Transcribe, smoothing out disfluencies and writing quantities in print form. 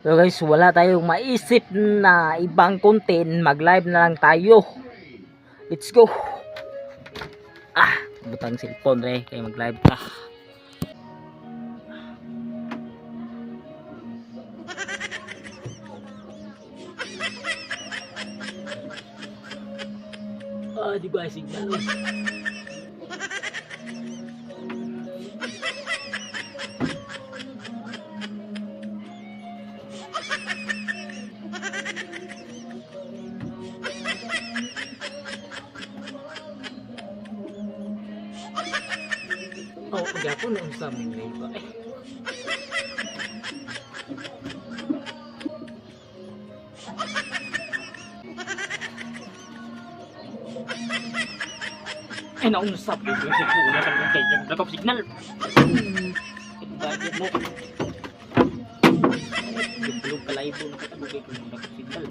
So guys, wala tayong maisip na ibang content, mag live na lang tayo. Let's go. Butang cellphone re kay mag live ka. Di ba signal? Gapon ang sa aming live eh. Naunusap yung cellphone na talagang kaya nagkap signal. Bagay mo. Yung kalaibo na katagugay ko nagkap signal.